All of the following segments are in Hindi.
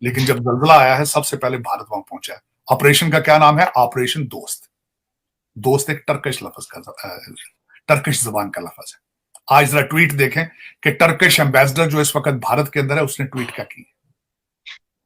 लेकिन जब जल्जला आया है सबसे पहले भारत वहां पहुंचा है। ऑपरेशन का क्या नाम है? ऑपरेशन दोस्त। दोस्त एक टर्किश जबान का लफ्ज है। आज जरा ट्वीट देखें कि टर्किश एम्बेसडर जो इस वक्त भारत के अंदर है उसने ट्वीट क्या की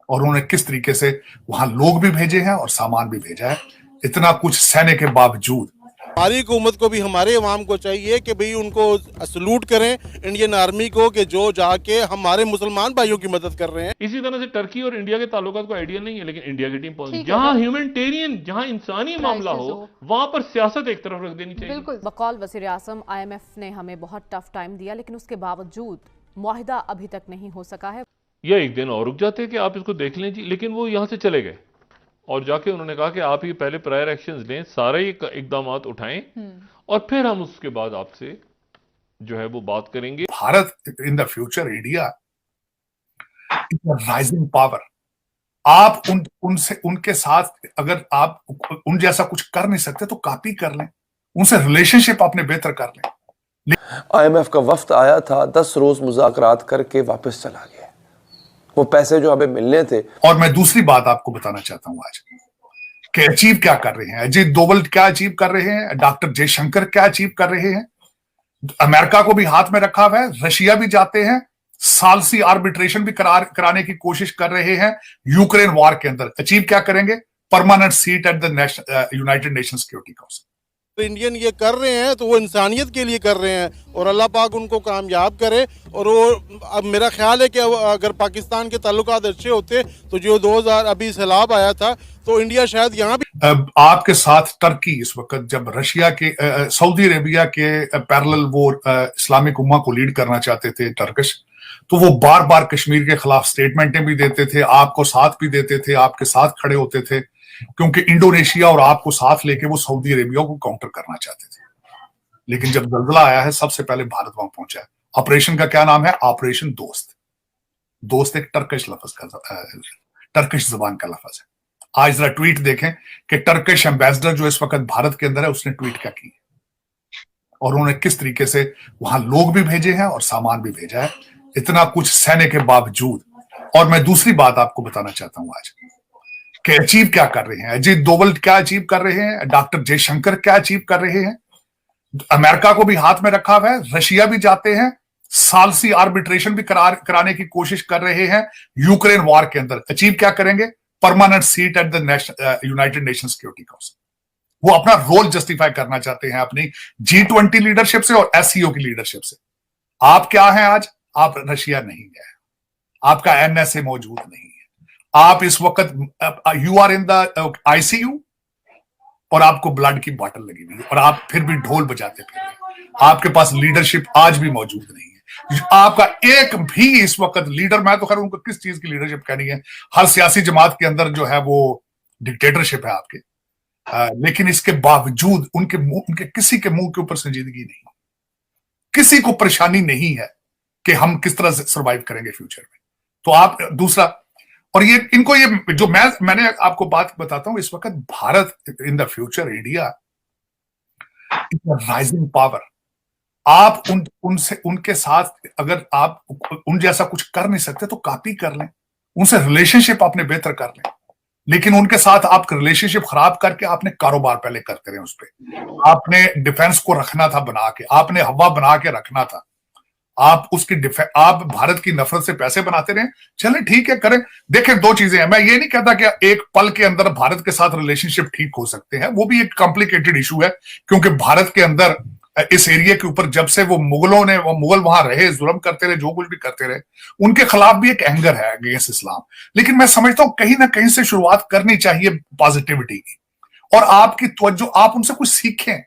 और उन्होंने किस तरीके से वहां लोग भी भेजे हैं और सामान भी भेजा है। इतना कुछ सहने के बावजूद हमारी हुकूमत को भी हमारे अवाम को चाहिए कि भाई उनको सलूट करें इंडियन आर्मी को कि जो जाके हमारे मुसलमान भाइयों की मदद कर रहे हैं। इसी तरह से टर्की और इंडिया के ताल्लुकात को आइडिया नहीं है, लेकिन इंडिया की टीम पहुंची जहां ह्यूमैनिटेरियन, जहां इंसानी मामला हो वहां पर सियासत एक तरफ रख देनी चाहिए। बिल्कुल। बकौल वज़ीर आज़म IMF ने हमें बहुत टफ टाइम दिया, लेकिन उसके बावजूद मुआहिदा अभी तक नहीं हो सका है। या एक दिन और रुक जाते कि आप इसको देख लें जी, लेकिन वो यहां से चले गए और जाके उन्होंने कहा कि आप ये पहले प्रायर एक्शंस लें, सारे इकदाम उठाएं और फिर हम उसके बाद आपसे जो है वो बात करेंगे। Bharat in the future India rising power. आप उनसे उनके साथ अगर आप उन जैसा कुछ कर नहीं सकते तो कॉपी कर लें, उनसे रिलेशनशिप अपने बेहतर कर लें। IMF का वफ्द आया था, 10 रोज मुज़ाकरात करके वापस चला गया। वो पैसे जो हमें मिलने थे। और मैं दूसरी बात आपको बताना चाहता हूं आज कि अचीव क्या कर रहे हैं अजीत डोवल, क्या अचीव कर रहे हैं डॉक्टर जयशंकर, क्या अचीव कर रहे हैं। अमेरिका को भी हाथ में रखा हुआ है, रशिया भी जाते हैं, सालसी आर्बिट्रेशन भी कराने की कोशिश कर रहे हैं यूक्रेन वॉर के अंदर। अचीव क्या करेंगे? Permanent seat at the United nation security council. तो इंडियन ये कर रहे हैं तो वो इंसानियत के लिए कर रहे हैं और अल्लाह पाक उनको कामयाब करे। और वो अब मेरा ख्याल है कि अगर पाकिस्तान के ताल्लुकात अच्छे होते तो जो 2000 अभी सैलाब आया था तो इंडिया शायद यहाँ भी आपके साथ टर्की इस वक्त जब रशिया के सऊदी अरेबिया के पैरेलल वो इस्लामिक उम्मा को लीड करना चाहते थे टर्किश, तो वो बार बार कश्मीर के खिलाफ स्टेटमेंटें भी देते थे, आपको साथ भी देते थे, आपके साथ खड़े होते थे, क्योंकि इंडोनेशिया और आपको साथ लेके वो सऊदी अरेबिया को काउंटर करना चाहते थे। लेकिन जब जल्जला आया है सबसे पहले भारत वहां पहुंचा है। ऑपरेशन का क्या नाम है? ऑपरेशन दोस्त। दोस्त एक टर्किश जबान का लफ्ज है। आज जरा ट्वीट देखें कि टर्किश एम्बेसडर जो इस वक्त भारत के अंदर है उसने ट्वीट क्या की और उन्होंने किस तरीके से वहां लोग भी भेजे हैं और सामान भी भेजा है। इतना कुछ सहने के बावजूद। और मैं दूसरी बात आपको बताना चाहता हूं आज कि अचीव क्या कर रहे हैं अजीत डोवल, क्या अचीव कर रहे हैं डॉक्टर जयशंकर, क्या अचीव कर रहे हैं। अमेरिका को भी हाथ में रखा हुआ है, रशिया भी जाते हैं, सालसी आर्बिट्रेशन भी कराने की कोशिश कर रहे हैं यूक्रेन वॉर के अंदर। अचीव क्या करेंगे? Permanent seat at the United nation security council. वो अपना रोल जस्टिफाई करना चाहते हैं अपनी G20 लीडरशिप से और SCO की लीडरशिप से। आप क्या हैं आज? आप रशिया नहीं है, आपका NSA मौजूद नहीं है, आप इस वक्त you are in the ICU और आपको ब्लड की बॉटल लगी हुई है और आप फिर भी ढोल बजाते फिर रहे हैं। आपके पास लीडरशिप आज भी मौजूद नहीं है। आपका एक भी इस वक्त लीडर, मैं तो खैर उनको किस चीज की लीडरशिप कहनी है, हर सियासी जमात के अंदर जो है वो डिक्टेटरशिप है आपके। लेकिन इसके बावजूद उनके किसी के मुंह के ऊपर संजीदगी नहीं, किसी को परेशानी नहीं है कि हम किस तरह से सर्वाइव करेंगे फ्यूचर में। तो आप दूसरा, और ये इनको ये जो मैंने आपको बात बताता हूं, इस वक्त Bharat in the future India rising power. आप उनसे उनके साथ अगर आप उन जैसा कुछ कर नहीं सकते तो कॉपी कर लें, उनसे रिलेशनशिप अपने बेहतर कर लें। लेकिन उनके साथ आप रिलेशनशिप खराब करके आपने कारोबार पहले करते रहे, उस पर आपने डिफेंस को रखना था बना के, आपने हवा बना के रखना था, आप आप भारत की नफरत से पैसे बनाते रहे। चलें ठीक है, करें। देखें, दो चीजें हैं, मैं ये नहीं कहता कि एक पल के अंदर भारत के साथ रिलेशनशिप ठीक हो सकते हैं, वो भी एक कॉम्प्लिकेटेड इशू है, क्योंकि भारत के अंदर इस एरिया के ऊपर जब से वो मुगल वहां रहे, जुल्म करते रहे, जो कुछ भी करते रहे, उनके खिलाफ भी एक एंगर है अगेंस्ट इस्लाम। लेकिन मैं समझता हूं कहीं ना कहीं से शुरुआत करनी चाहिए पॉजिटिविटी की, और आपकी तवज्जो, आप उनसे कुछ सीखें,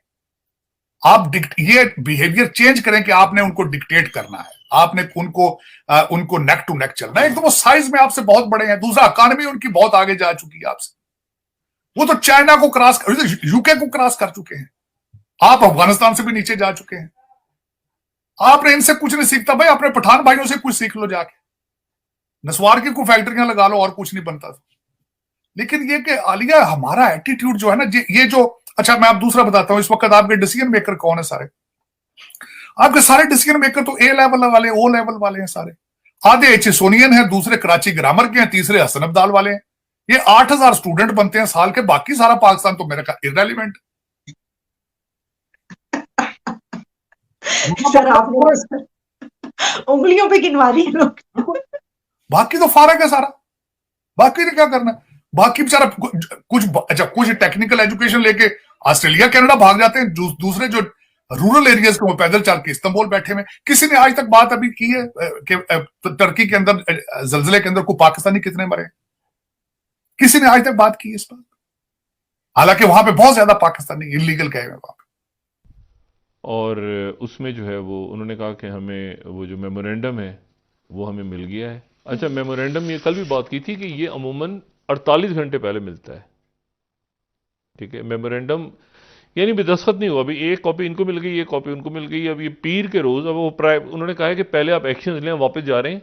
आप ये बिहेवियर चेंज करें कि आपने उनको डिक्टेट करना है, आपने उनको नेक टू नेक चलना है। एक तो वो साइज में आपसे बहुत बड़े हैं, दूसरा इकॉनमी उनकी बहुत आगे जा चुकी है आपसे, वो तो चाइना को क्रॉस, यूके को क्रॉस कर चुके हैं, आप अफगानिस्तान से भी नीचे जा चुके हैं। आपने इनसे कुछ नहीं सीखता भाई, अपने पठान भाइयों से कुछ सीख लो जाके, नस्वार की कोई फैक्ट्रियां लगा लो और कुछ नहीं बनता था। लेकिन ये कि आलिया, हमारा एटीट्यूड जो है ना, ये जो, अच्छा मैं आप दूसरा बताता हूं, इस वक्त आपके डिसीजन मेकर कौन है? सारे आपके सारे डिसीजन मेकर तो A लेवल वाले, O लेवल वाले हैं सारे। आधे एचिसोनियन हैं, दूसरे कराची ग्रामर के हैं, तीसरे हसन अब्दाल वाले हैं। ये 8,000 स्टूडेंट बनते हैं साल के, बाकी सारा पाकिस्तान तो मेरे ख्याल इररेलेवेंट। सर आपने उंगलियों पे गिनवा दिए लोग। बाकी तो फारग है सारा, बाकी ने क्या करना है? बाकी बेचारा कुछ टेक्निकल एजुकेशन लेके ऑस्ट्रेलिया कनाडा भाग जाते हैं, दूसरे जो रूरल एरियाज के वो पैदल चल के इस्तांबुल बैठे हुए। किसी ने आज तक बात अभी की है कि टर्की के अंदर जलजले के अंदर को पाकिस्तानी कितने मरे? किसी ने आज तक बात की इस पर? हालांकि वहां पे बहुत ज्यादा पाकिस्तानी इलीगल गए हुए वहां पे। और उसमें जो है वो उन्होंने कहा कि हमें वो जो मेमोरेंडम है वो हमें मिल गया है। अच्छा, मेमोरेंडम ये कल भी बात की थी कि ये अमूमन 48 घंटे पहले मिलता है। ठीक है, मेमोरेंडम यानी भी दस्तखत नहीं हुआ, अभी एक कॉपी इनको मिल गई, एक कॉपी उनको मिल गई। अब ये पीर के रोज, अब वो उन्होंने कहा है कि पहले आप एक्शन लें, वापस जा रहे हैं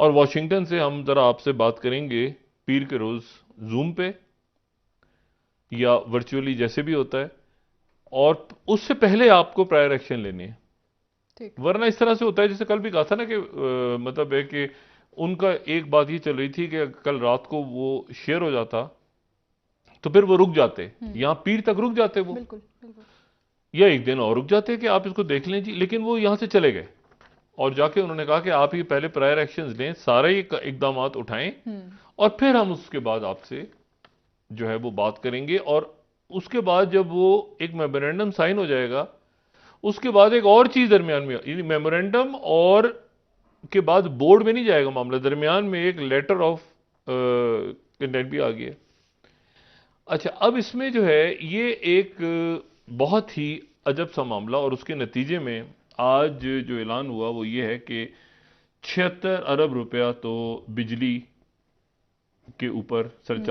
और वाशिंगटन से हम जरा आपसे बात करेंगे पीर के रोज जूम पे या वर्चुअली जैसे भी होता है, और उससे पहले आपको प्रायर एक्शन लेनी है। ठीक। वरना इस तरह से होता है जैसे कल भी कहा था ना कि मतलब है कि उनका एक बात ये चल रही थी कि कल रात को वो शेयर हो जाता तो फिर वो रुक जाते, यहां पीर तक रुक जाते वो, बिल्कुल बिल्कुल। या एक दिन और रुक जाते कि आप इसको देख लें जी। लेकिन वो यहां से चले गए और जाके उन्होंने कहा कि आप ही पहले प्रायर एक्शंस लें, सारे इकदाम उठाएं और फिर हम उसके बाद आपसे जो है वो बात करेंगे। और उसके बाद जब वो एक मेमोरेंडम साइन हो जाएगा, उसके बाद एक और चीज दरमियान में, यानी मेमोरेंडम और के बाद बोर्ड में नहीं जाएगा मामला, दरमियान में एक लेटर ऑफ कंटेंट भी आ गया। अच्छा, अब इसमें जो है ये एक बहुत ही अजब सा मामला, और उसके नतीजे में आज जो ऐलान हुआ वो ये है कि 76 अरब रुपया तो बिजली के ऊपर सरचार्ज